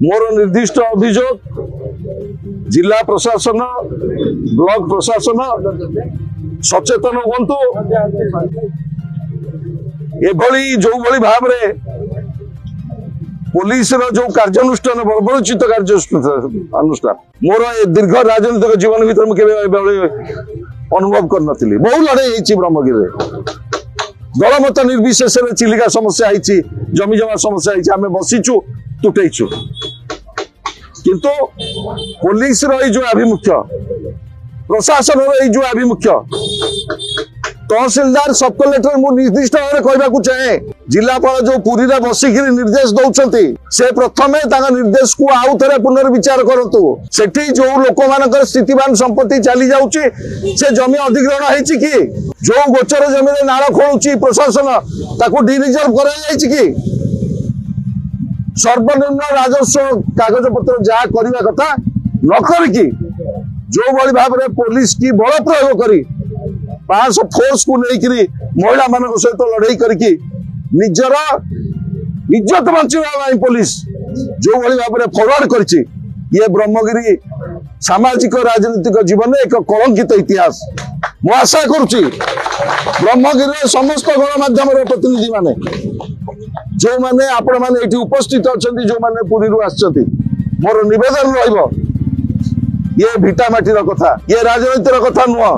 मोर निर्दिष्ट अभियोग जिला प्रशासन ब्लॉक प्रशासन सचेतन हूँ एभली जो भली भाव रे पुलिस जो कार्यानुष्ठान बर्बरचित कार्यानुष्ठान मोर दीर्घ राजनीतिक जीवन भीतर मुझे अनुभव कर नी बहु लड़े ब्रह्मगिरी दलमत निर्विशेष चिलिका समस्या है जमी जमा समस्या है आम बसीचु तुटेचु किंतु पुलिस जो आभिमुख्य प्रशासन जो आभिमुख्य तहसीलदार सब कलेक्टर मु निर्दिष्ट भाव कहवाक चाहे जिलापाल जो पुरी बसिक निर्देश दौरान से प्रथम निर्देश को आउ थे पुनर्विचार करतु सेठी जो लोक मान स्थितिवान संपत्ति चली जाऊँगी से जमी अधिग्रहण है कि जो गोचर जमी नाल खोलुची प्रशासन ताकू डिरिजर्व कर सर्वनिम्न राजस्व कागज पत्र जहाँ करने कथा न करिकी जो भली भाव में पुलिस की बल प्रयोग करी 500 फोर्स को लेकर महिला मान सहित लड़ाई करके निजर इज्जत बचाई पुलिस जो भली भाव में फरवर्ड कर ब्रह्मगिरी सामाजिक राजनीतिक जीवन एक कलंकित इतिहास मु आशा करुच्ची ब्रह्मगिरी समस्त गणमाध्यम प्रतिनिधि माने जो माने आपण माने एठी उपस्थित अच्छा जो माने पुरी आसछंती मोर निवेदन रहिबो ये भिटामाटीर कथा ये राजनीतिर कथा नुह।